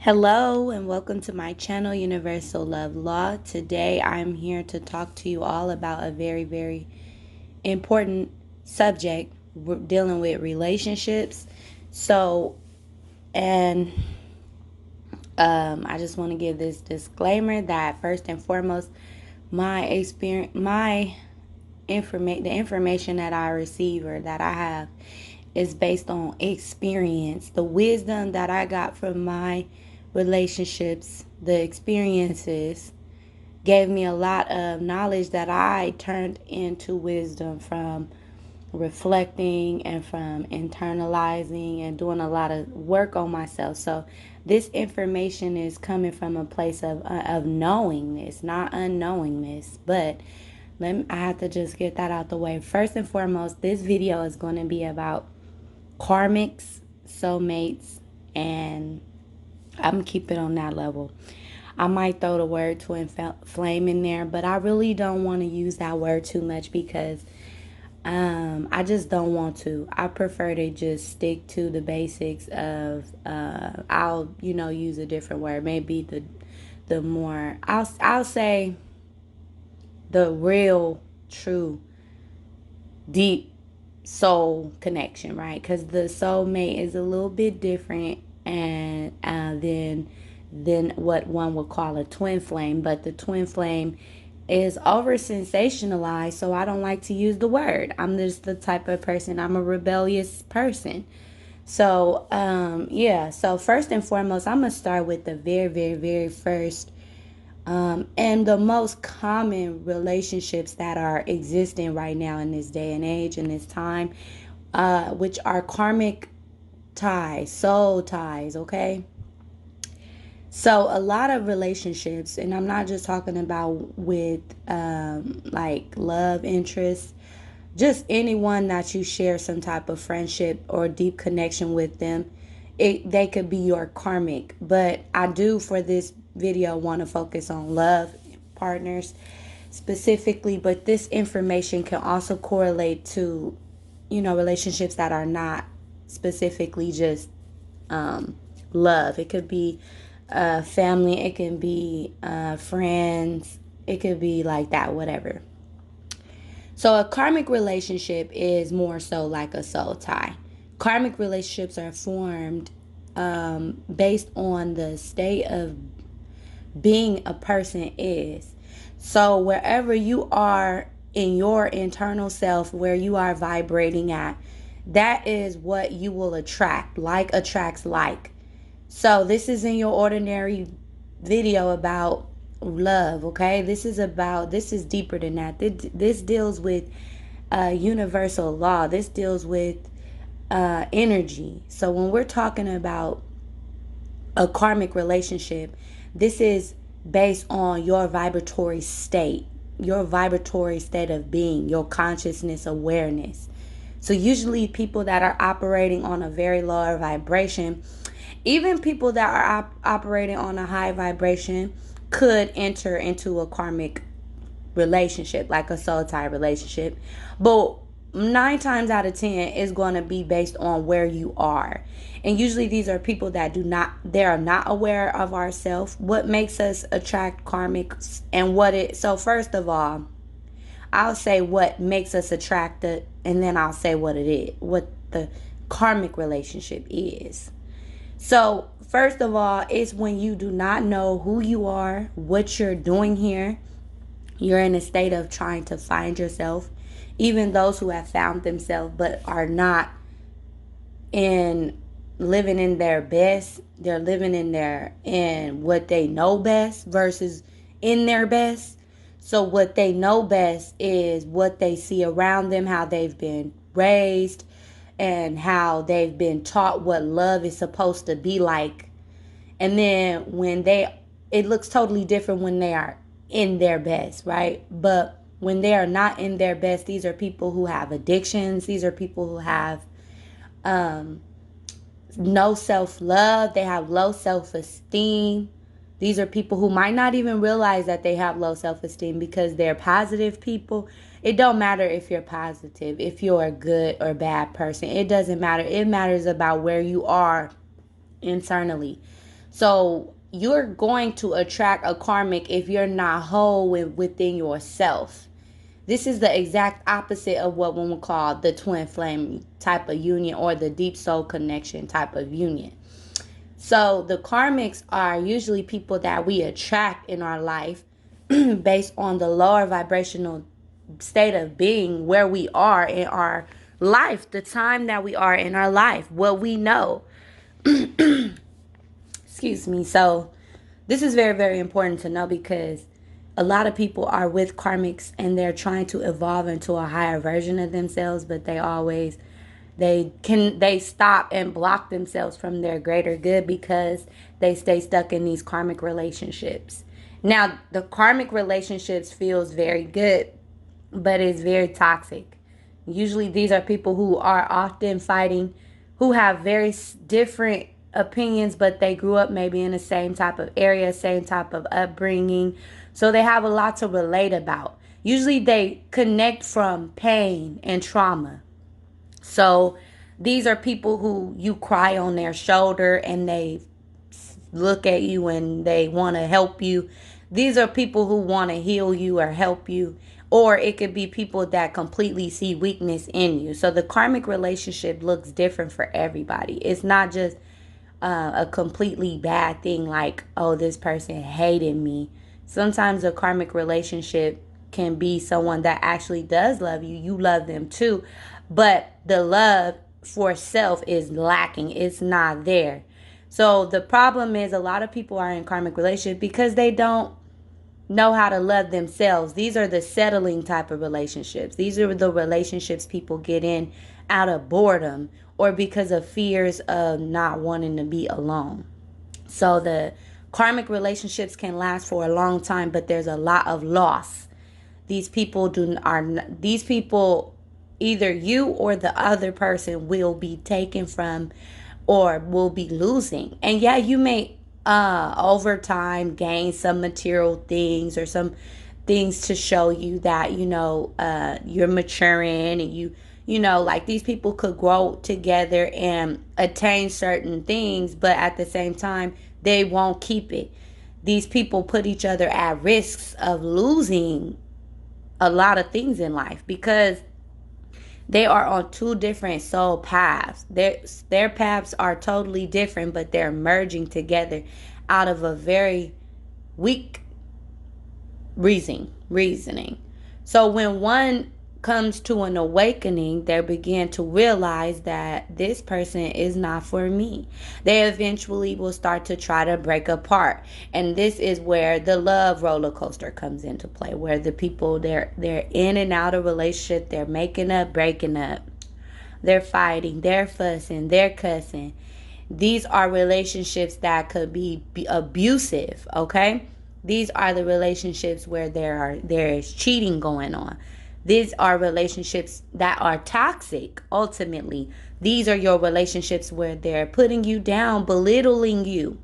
Hello and welcome to my channel, Universal Love Law. Today I'm here to talk to you all about a very important subject. We're dealing with relationships. So, and I just want to give this disclaimer that first and foremost, my experience, the information that I receive or that I have is based on experience. The wisdom that I got from my relationships, the experiences, gave me a lot of knowledge that I turned into wisdom from reflecting and from internalizing and doing a lot of work on myself. So this information is coming from a place of knowingness, not unknowingness. But I have to just get that out the way. First and foremost, this video is going to be about karmics, soulmates, and I'm keeping it on that level. I might throw the word twin flame in there, but I really don't want to use that word too much because I just don't want to. I prefer to just stick to the basics of I'll use a different word. Maybe the more I'll say the real true deep soul connection, right? Because the soulmate is a little bit different and than what one would call a twin flame. But the twin flame is over sensationalized, so I don't like to use the word. I'm just the type of person, I'm a rebellious person. So yeah, so first and foremost, I'm gonna start with the very first and the most common relationships that are existing right now in this day and age, in this time, which are karmic ties, soul ties, okay? So a lot of relationships, and I'm not just talking about with like love interests, just anyone that you share some type of friendship or deep connection with them, they could be your karmic. But I do for this video want to focus on love partners specifically, but this information can also correlate to relationships that are not specifically just love. It could be family, it can be friends, it could be like that, whatever. So a karmic relationship is more so like a soul tie. Karmic relationships are formed based on the state of being a person is. So wherever you are in your internal self, where you are vibrating at, that is what you will attract. Like attracts like. So this is in your ordinary video about love, okay? This is deeper than that. This deals with universal law. This deals with energy. So when we're talking about a karmic relationship, this is based on your vibratory state, of being, your consciousness awareness. So usually people that are operating on a very lower vibration, even people that are operating on a high vibration, could enter into a karmic relationship, like a soul tie relationship. But 9 times out of 10 is going to be based on where you are. And usually these are people that they are not aware of ourselves, what makes us attract karmics, and so first of all, I'll say what makes us attracted, and then I'll say what the karmic relationship is. So first of all, it's when you do not know who you are, what you're doing here. You're in a state of trying to find yourself. Even those who have found themselves but are not in living in their best, they're living in what they know best versus in their best. So what they know best is what they see around them, how they've been raised, and how they've been taught what love is supposed to be like. And then it looks totally different when they are in their best, right? But when they are not in their best, these are people who have addictions. These are people who have no self-love. They have low self-esteem. These are people who might not even realize that they have low self-esteem because they're positive people. It don't matter if you're positive, if you're a good or bad person. It doesn't matter. It matters about where you are internally. So you're going to attract a karmic if you're not whole within yourself. This is the exact opposite of what one would call the twin flame type of union or the deep soul connection type of union. So the karmics are usually people that we attract in our life based on the lower vibrational state of being, where we are in our life, the time that we are in our life, what we know. Excuse me. So this is very, very important to know, because a lot of people are with karmics and they're trying to evolve into a higher version of themselves, but they stop and block themselves from their greater good because they stay stuck in these karmic relationships. Now, the karmic relationships feels very good, but it's very toxic. Usually these are people who are often fighting, who have very different opinions, but they grew up maybe in the same type of area, same type of upbringing. So they have a lot to relate about. Usually they connect from pain and trauma. So these are people who you cry on their shoulder and they look at you and they want to help you. These are people who want to heal you or help you. Or it could be people that completely see weakness in you. So the karmic relationship looks different for everybody. It's not just a completely bad thing like, oh, this person hated me. Sometimes a karmic relationship can be someone that actually does love you. You love them too. But the love for self is lacking. It's not there. So the problem is a lot of people are in karmic relationships because they don't know how to love themselves. These are the settling type of relationships. These are the relationships people get in out of boredom or because of fears of not wanting to be alone. So the karmic relationships can last for a long time, but there's a lot of loss. These people, either you or the other person will be taken from or will be losing. And yeah, you may over time gain some material things or some things to show you that you're maturing, and like these people could grow together and attain certain things, but at the same time they won't keep it. These people put each other at risks of losing a lot of things in life because they are on two different soul paths. Their paths are totally different, but they're merging together out of a very weak reasoning. So when one comes to an awakening, they begin to realize that this person is not for me. They eventually will start to try to break apart. And this is where the love roller coaster comes into play, where the people, they're in and out of relationship, they're making up, breaking up, they're fighting, they're fussing, they're cussing. These are relationships that could be abusive, okay? These are the relationships where there is cheating going on. These are relationships that are toxic, ultimately. These are your relationships where they're putting you down, belittling you,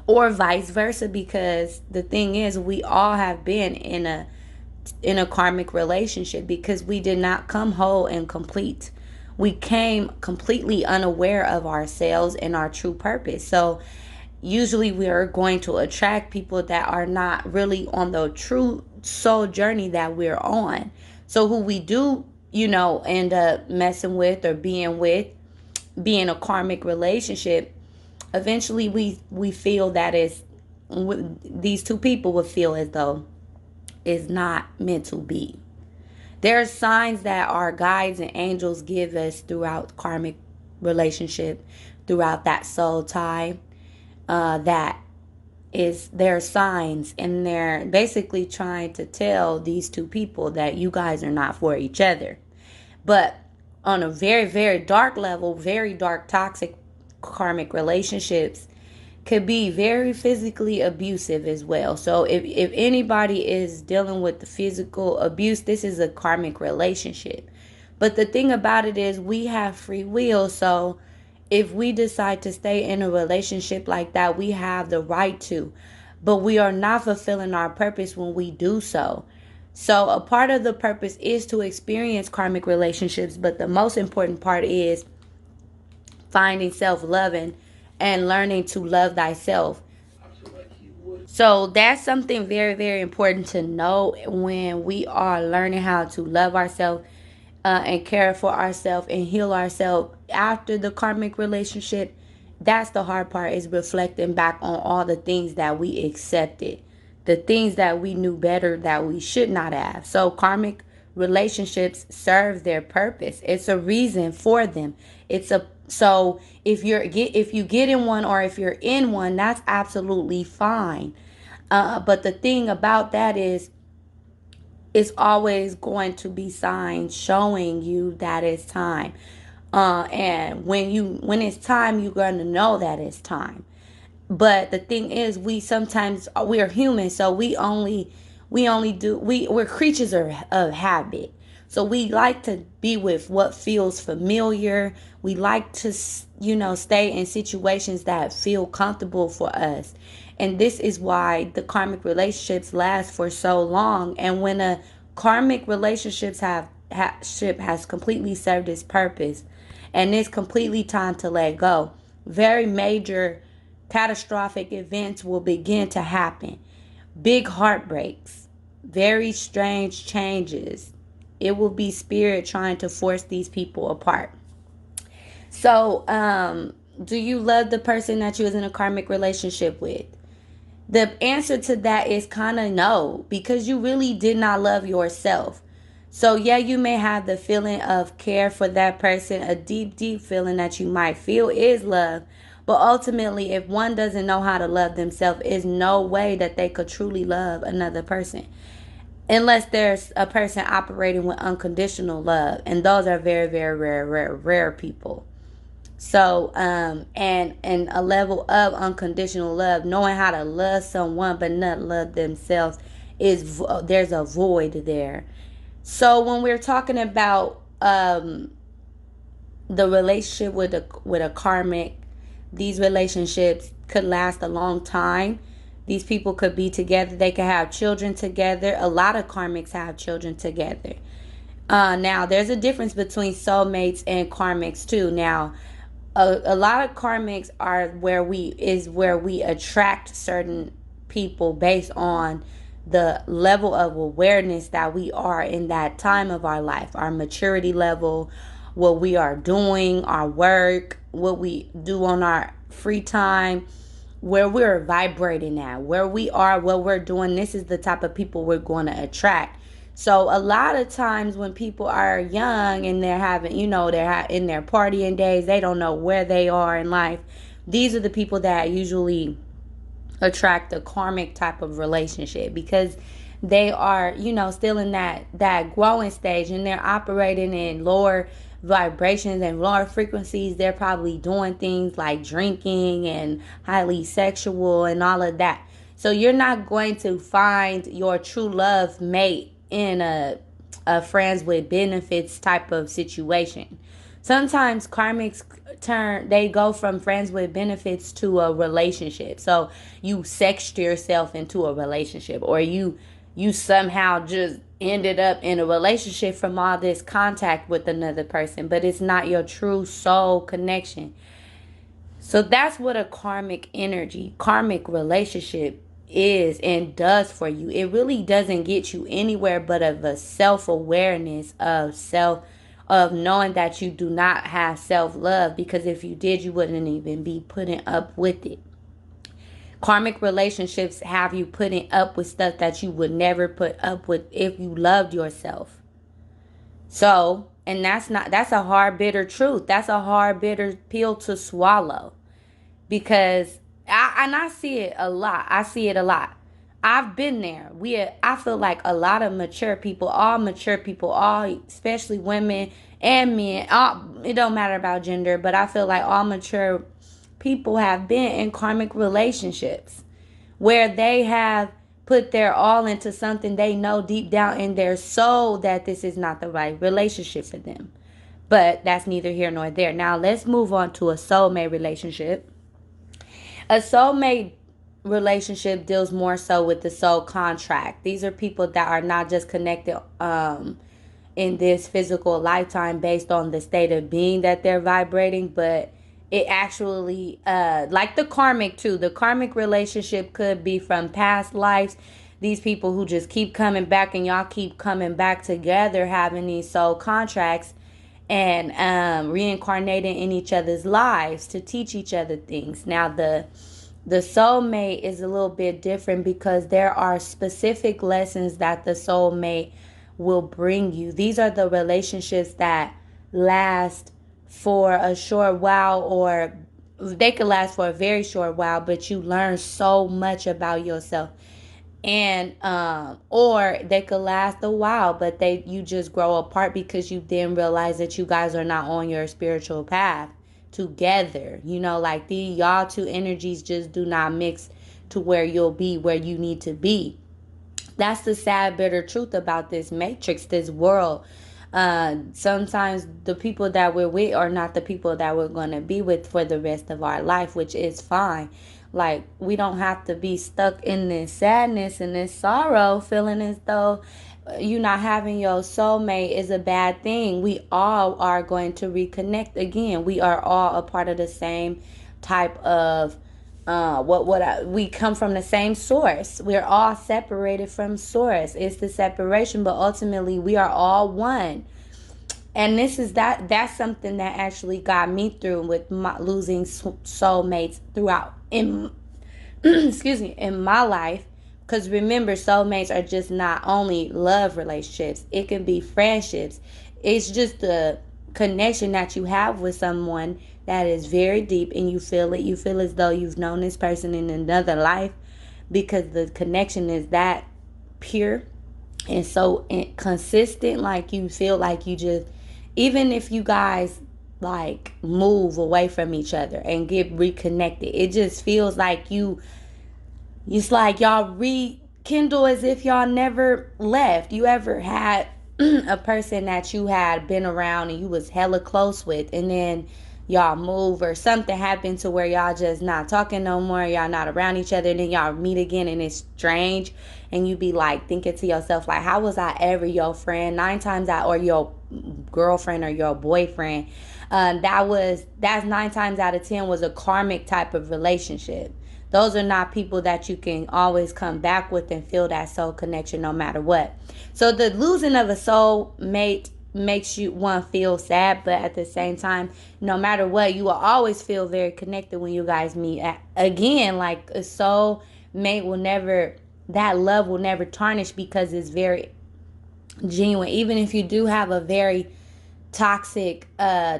or vice versa, because the thing is, we all have been in a karmic relationship because we did not come whole and complete. We came completely unaware of ourselves and our true purpose. So usually we are going to attract people that are not really on the true soul journey that we're on. So who we do, end up messing with or being a karmic relationship, eventually we feel that these two people would feel as though it's not meant to be. There are signs that our guides and angels give us throughout karmic relationship, throughout that soul tie, that is their signs, and they're basically trying to tell these two people that you guys are not for each other. But on a very, very dark level, very dark, toxic karmic relationships could be very physically abusive as well. So if anybody is dealing with the physical abuse, this is a karmic relationship. But the thing about it is we have free will. So if we decide to stay in a relationship like that, we have the right to. But we are not fulfilling our purpose when we do so. So a part of the purpose is to experience karmic relationships. But the most important part is finding self-loving and learning to love thyself. So that's something very, very important to know when we are learning how to love ourselves and care for ourselves and heal ourselves after the karmic relationship. That's the hard part, is reflecting back on all the things that we accepted, the things that we knew better that we should not have. So karmic relationships serve their purpose. It's a reason for them. It's a so if you get in one, or if you're in one, that's absolutely fine. But the thing about that is, it's always going to be signs showing you that it's time. And when it's time, you're going to know that it's time. But the thing is, we're human, so we're creatures of habit. So we like to be with what feels familiar. We like to stay in situations that feel comfortable for us. And this is why the karmic relationships last for so long. And when a karmic relationships ship has completely served its purpose, and it's completely time to let go, very major catastrophic events will begin to happen. Big heartbreaks, very strange changes. It will be spirit trying to force these people apart. So, do you love the person that you was in a karmic relationship with? The answer to that is kind of no, because you really did not love yourself. So, yeah, you may have the feeling of care for that person. A deep, deep feeling that you might feel is love. But ultimately, if one doesn't know how to love themselves, is no way that they could truly love another person. Unless there's a person operating with unconditional love. And those are very, very rare people. So, and a level of unconditional love, knowing how to love someone but not love themselves, there's a void there. So when we're talking about the relationship with a karmic, these relationships could last a long time. These people could be together. They could have children together. A lot of karmics have children together. Now, there's a difference between soulmates and karmics too. Now, a lot of karmics are where we attract certain people based on the level of awareness that we are in that time of our life, our maturity level, what we are doing, our work, what we do on our free time, where we're vibrating at, where we are, what we're doing. This is the type of people we're going to attract. So a lot of times when people are young and they're having, they're in their partying days, they don't know where they are in life. These are the people that usually attract a karmic type of relationship, because they are, still in that growing stage, and they're operating in lower vibrations and lower frequencies. They're probably doing things like drinking and highly sexual and all of that. So you're not going to find your true love mate in a friends with benefits type of situation. Sometimes karmics they go from friends with benefits to a relationship. So you sexed yourself into a relationship, or you somehow just ended up in a relationship from all this contact with another person, but it's not your true soul connection. So that's what a karmic relationship is and does for you. It really doesn't get you anywhere but of a self-awareness of knowing that you do not have self-love, because if you did, you wouldn't even be putting up with it. Karmic relationships have you putting up with stuff that you would never put up with if you loved yourself. So, and that's a hard, bitter truth. That's a hard, bitter pill to swallow, because I see it a lot. I've been there. I feel like a lot of mature people, especially women and men, it don't matter about gender, but I feel like all mature people have been in karmic relationships where they have put their all into something they know deep down in their soul that this is not the right relationship for them. But that's neither here nor there. Now let's move on to a soulmate relationship. A soulmate relationship deals more so with the soul contract. These are people that are not just connected in this physical lifetime based on the state of being that they're vibrating, but it actually like the karmic too. The karmic relationship could be from past lives. These people who just keep coming back and y'all keep coming back together, having these soul contracts and reincarnating in each other's lives to teach each other things. Now the soulmate is a little bit different because there are specific lessons that the soulmate will bring you. These are the relationships that last for a short while, or they could last for a very short while, but you learn so much about yourself. And or they could last a while, but you just grow apart because you then realize that you guys are not on your spiritual path together. You know, like the y'all two energies just do not mix to where you'll be where you need to be. That's the sad, bitter truth about this matrix, this world. Sometimes the people that we're with are not the people that we're going to be with for the rest of our life, which is fine. Like, we don't have to be stuck in this sadness and this sorrow, feeling as though you not having your soulmate is a bad thing. We all are going to reconnect again. We are all a part of the same type of we come from the same source. We're all separated from source. It's the separation, but ultimately we are all one. And that's something that actually got me through with my losing soulmates throughout in excuse me, in my life. Because remember, soulmates are just not only love relationships, it can be friendships. It's just the connection that you have with someone that is very deep, and you feel it. You feel as though you've known this person in another life because the connection is that pure and so consistent. Like, you feel like you just, even if you guys like move away from each other and get reconnected, it just feels like it's like y'all rekindle as if y'all never left. You ever had a person that you had been around and you was hella close with, and then y'all move or something happened to where y'all just not talking no more, y'all not around each other, and then y'all meet again and it's strange, and you be like thinking to yourself, like, how was I ever your friend? 9 times out, or your girlfriend or your boyfriend, that's 9 times out of 10 was a karmic type of relationship. Those are not people that you can always come back with and feel that soul connection no matter what. So the losing of a soul mate makes you one feel sad, but at the same time, no matter what, you will always feel very connected when you guys meet again. Like, a soul mate will never, that love will never tarnish because it's very genuine. Even if you do have a very toxic,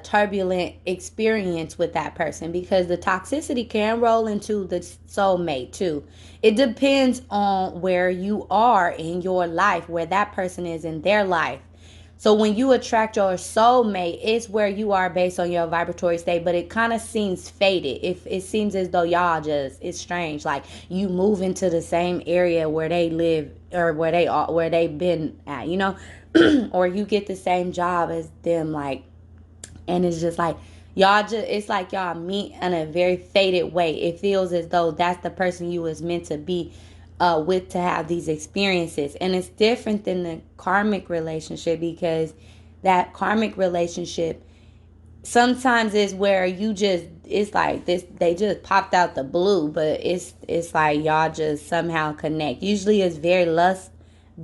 turbulent experience with that person, because the toxicity can roll into the soulmate too. It depends on where you are in your life, where that person is in their life. So when you attract your soulmate, it's where you are based on your vibratory state, but it kind of seems faded. If it seems as though y'all just, it's strange. Like, you move into the same area where they live, or where they've been at, or you get the same job as them, like, and it's just like y'all just, it's like y'all meet in a very faded way. It feels as though that's the person you was meant to be with, to have these experiences. And it's different than the karmic relationship, because that karmic relationship sometimes is where you just, it's like this, they just popped out the blue, but it's like y'all just somehow connect. Usually it's very lust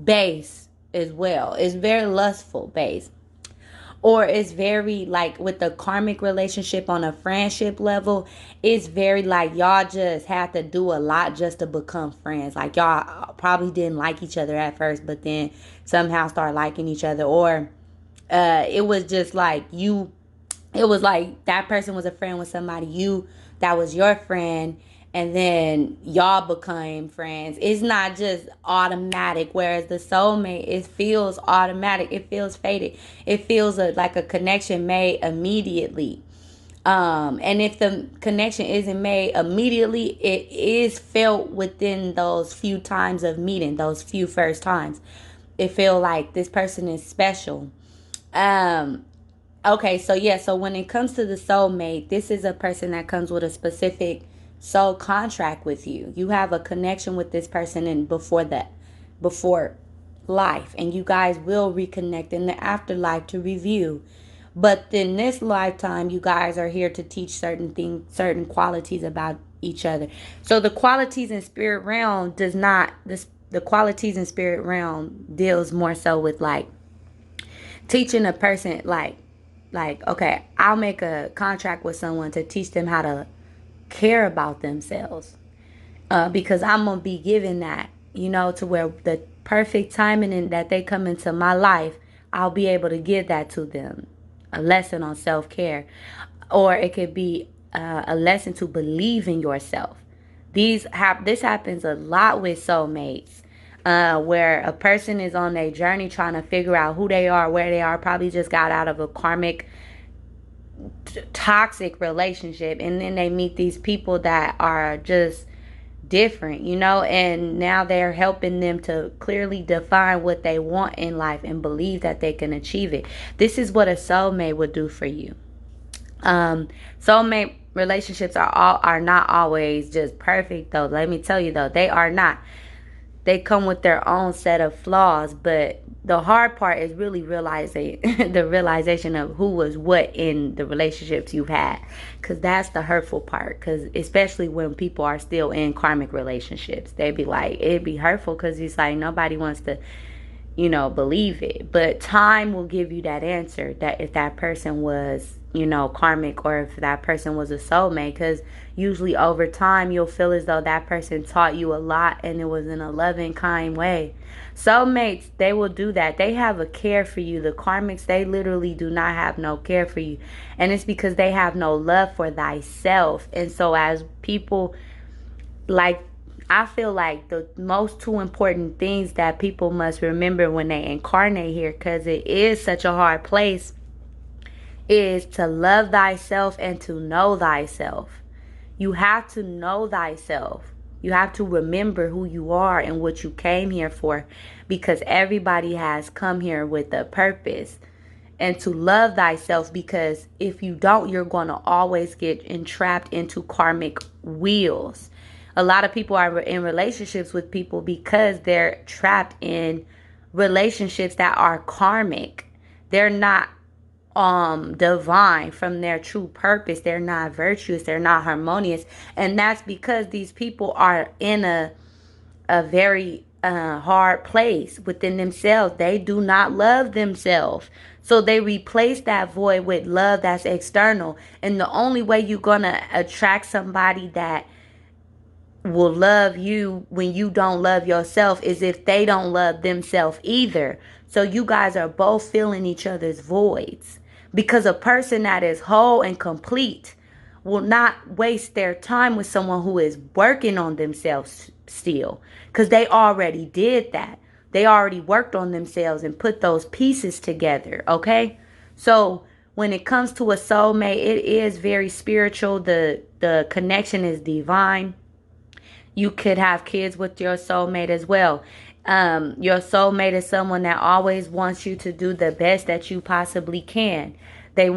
based as well. It's very lustful based. Or it's very, like, with the karmic relationship on a friendship level, it's very like y'all just have to do a lot just to become friends. Like, y'all probably didn't like each other at first, but then somehow start liking each other. Or it was just like it was like that person was a friend with somebody that was your friend, and then y'all became friends. It's not just automatic. Whereas the soulmate, it feels automatic. It feels faded. It feels like a connection made immediately. And if the connection isn't made immediately, it is felt within those few times of meeting, those few first times. It feel like this person is special. Okay, so yeah, so when it comes to the soulmate, this is a person that comes with a specific soul contract with you. You have a connection with this person and before life, and you guys will reconnect in the afterlife to review But in this lifetime, you guys are here to teach certain things, certain qualities about each other. So the qualities in spirit realm does not this the qualities in spirit realm deals more so with like teaching a person like okay, I'll make a contract with someone to teach them how to care about themselves, because I'm gonna be given that, to where the perfect timing in that they come into my life, I'll be able to give that to them, a lesson on self-care, or it could be a lesson to believe in yourself. This happens a lot with soulmates, where a person is on their journey trying to figure out who they are, where they are, probably just got out of a karmic toxic relationship, and then they meet these people that are just different, and now they're helping them to clearly define what they want in life and believe that they can achieve it. This is what a soulmate would do for you. Soulmate relationships are not always just perfect, though. Let me tell you, though, they are not. They come with their own set of flaws, but the hard part is really realizing the realization of who was what in the relationships you've had, because that's the hurtful part. Because especially when people are still in karmic relationships, they be like, it'd be hurtful because it's like nobody wants to believe it. But time will give you that answer, that if that person was, karmic, or if that person was a soulmate. Because usually over time, you'll feel as though that person taught you a lot and it was in a loving, kind way. Soulmates, they will do that. They have a care for you. The karmics, they literally do not have no care for you. And it's because they have no love for thyself. And so as people, like, I feel like the most two important things that people must remember when they incarnate here, because it is such a hard place, is to love thyself and to know thyself. You have to know thyself. You have to remember who you are and what you came here for, because everybody has come here with a purpose. And to love thyself, because if you don't, you're going to always get entrapped into karmic wheels. A lot of people are in relationships with people because they're trapped in relationships that are karmic. They're not divine from their true purpose. They're not virtuous. They're not harmonious. And that's because these people are in a very hard place within themselves. They do not love themselves. So they replace that void with love that's external. And the only way you're going to attract somebody that will love you when you don't love yourself is if they don't love themselves either. So you guys are both filling each other's voids, because a person that is whole and complete will not waste their time with someone who is working on themselves still, because they already did that. They already worked on themselves and put those pieces together. Okay, so when it comes to a soulmate, it is very spiritual. The connection is divine. You could have kids with your soulmate as well. Your soulmate is someone that always wants you to do the best that you possibly can. They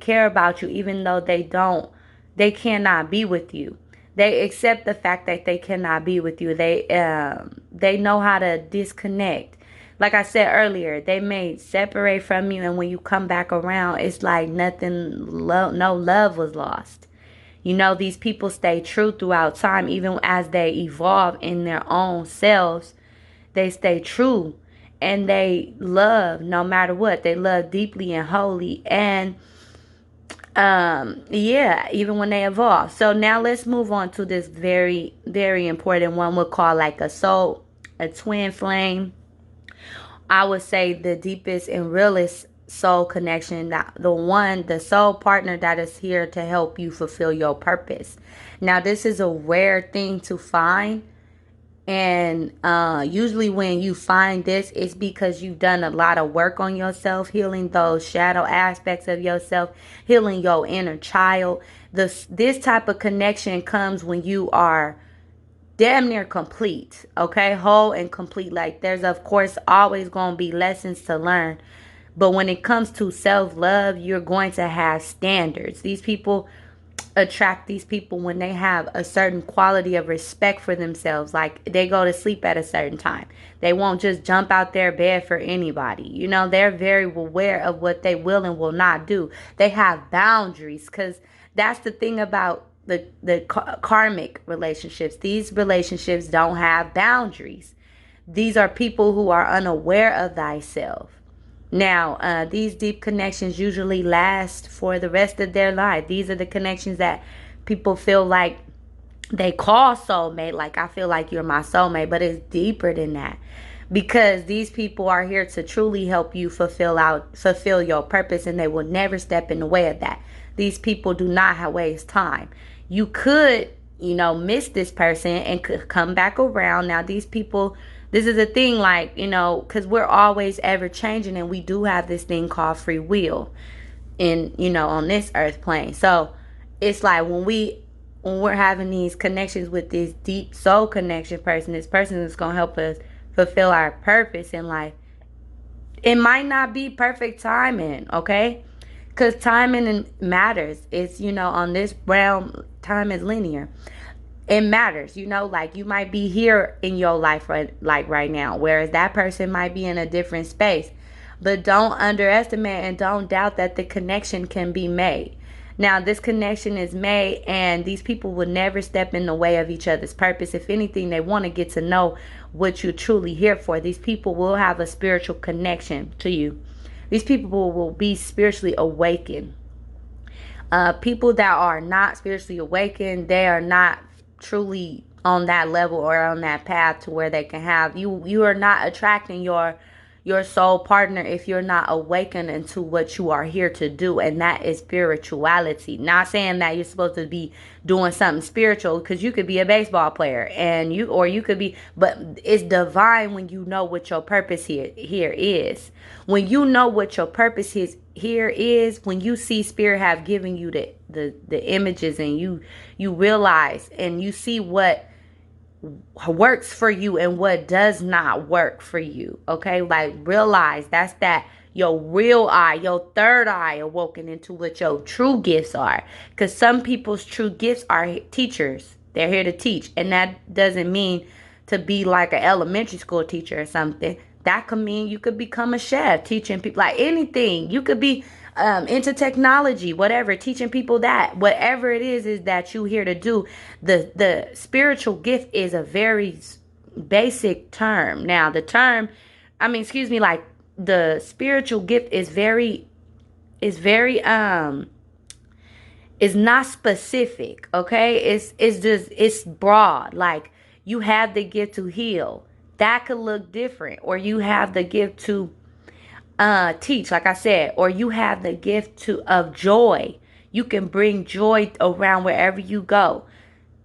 care about you even though they cannot be with you. They accept the fact that they cannot be with you. They know how to disconnect. Like I said earlier, they may separate from you, and when you come back around, it's like no love was lost. These people stay true throughout time, even as they evolve in their own selves. They stay true, and they love no matter what. They love deeply and wholly, and even when they evolve. So now let's move on to this very, very important one we'll call like a twin flame. I would say the deepest and realest soul connection, the soul partner that is here to help you fulfill your purpose. Now, this is a rare thing to find. And usually when you find this, it's because you've done a lot of work on yourself, healing those shadow aspects of yourself, healing your inner child. This type of connection comes when you are damn near complete, okay? Whole and complete. Like, there's, of course, always going to be lessons to learn. But when it comes to self-love, you're going to have standards. These people attract these people when they have a certain quality of respect for themselves. Like they go to sleep at a certain time. They won't just jump out their bed for anybody. You know, they're very aware of what they will and will not do. They have boundaries, because that's the thing about the karmic relationships. These relationships don't have boundaries. These are people who are unaware of thyself. Now, these deep connections usually last for the rest of their life. These are the connections that people feel like they call soulmate. Like, I feel like you're my soulmate, but it's deeper than that. Because these people are here to truly help you fulfill your purpose, and they will never step in the way of that. These people do not waste time. You could, miss this person and could come back around. Now, these people, this is a thing, like, because we're always ever changing, and we do have this thing called free will on this earth plane. So it's like when we're having these connections with this deep soul connection person, this person is going to help us fulfill our purpose in life. It might not be perfect timing, okay? Because timing matters. It's, on this realm, time is linear. It matters, like you might be here in your life right now, whereas that person might be in a different space. But don't underestimate and don't doubt that the connection can be made. Now, this connection is made, and these people will never step in the way of each other's purpose. If anything, they want to get to know what you're truly here for. These people will have a spiritual connection to you. These people will be spiritually awakened. People that are not spiritually awakened, they are not truly on that level or on that path to where they can have you. You are not attracting your soul partner if you're not awakened into what you are here to do, and that is spirituality. Not saying that you're supposed to be doing something spiritual, because you could be a baseball player and you could be, but it's divine when you know what your purpose here is. When you know what your purpose here is, when you see spirit have given you the images, and you realize and you see what works for you and what does not work for you, okay? Like, realize that your real eye, your third eye awoken into what your true gifts are. Because some people's true gifts are teachers. They're here to teach, and that doesn't mean to be like an elementary school teacher or something. That could mean you could become a chef, teaching people, like anything. You could be into technology, whatever, teaching people that. Whatever it is that you here to do. The spiritual gift is a very basic term. Now, the spiritual gift is not specific, okay? It's broad. Like, you have the gift to heal. That could look different. Or you have the gift to teach, like I said, or you have the gift of joy. You can bring joy around wherever you go.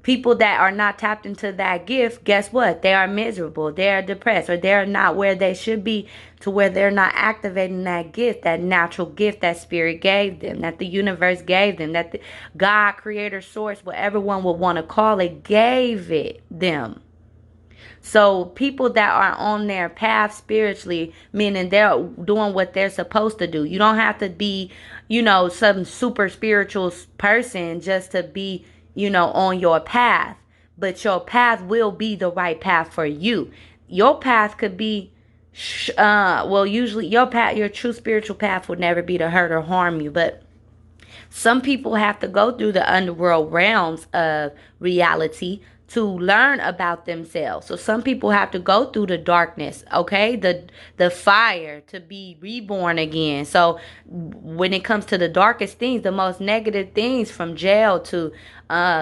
People that are not tapped into that gift, guess what? They are miserable. They are depressed, or they're not where they should be, to where they're not activating that gift, that natural gift that spirit gave them, that the universe gave them, that the God, creator, source, whatever one would want to call it, gave it them. So people that are on their path spiritually, meaning they're doing what they're supposed to do. You don't have to be, some super spiritual person just to be, on your path. But your path will be the right path for you. Your path could be, usually your true spiritual path would never be to hurt or harm you. But some people have to go through the underworld realms of reality to learn about themselves. So some people have to go through the darkness, okay? The fire to be reborn again. So when it comes to the darkest things, the most negative things, from jail to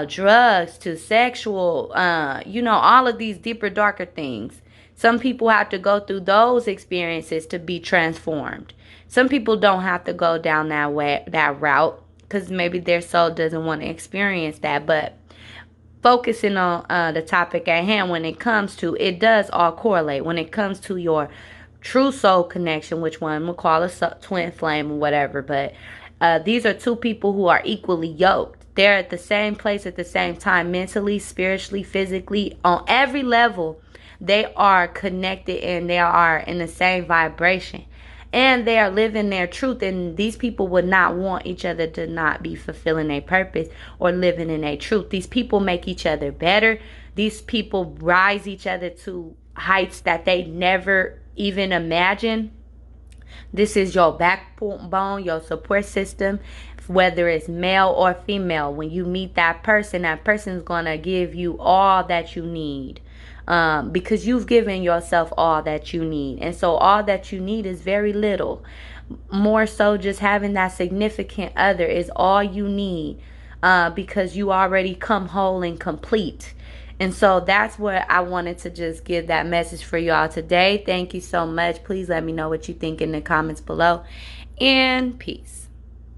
drugs to sexual, all of these deeper, darker things. Some people have to go through those experiences to be transformed. Some people don't have to go down that route, because maybe their soul doesn't want to experience that. But focusing on the topic at hand, when it comes to, it does all correlate. When it comes to your true soul connection, which one we'll call a twin flame or whatever, but these are two people who are equally yoked. They're at the same place at the same time, mentally, spiritually, physically, on every level. They are connected, and they are in the same vibration. and they are living their truth. And these people would not want each other to not be fulfilling their purpose or living in their truth. These people make each other better. These people rise each other to heights that they never even imagined. This is your backbone, your support system, whether it's male or female. When you meet that person's going to give you all that you need, because you've given yourself all that you need. And so all that you need is very little. More so just having that significant other is all you need, because you already come whole and complete. And so that's what I wanted to just give that message for y'all today. Thank you so much. Please let me know what you think in the comments below. And peace.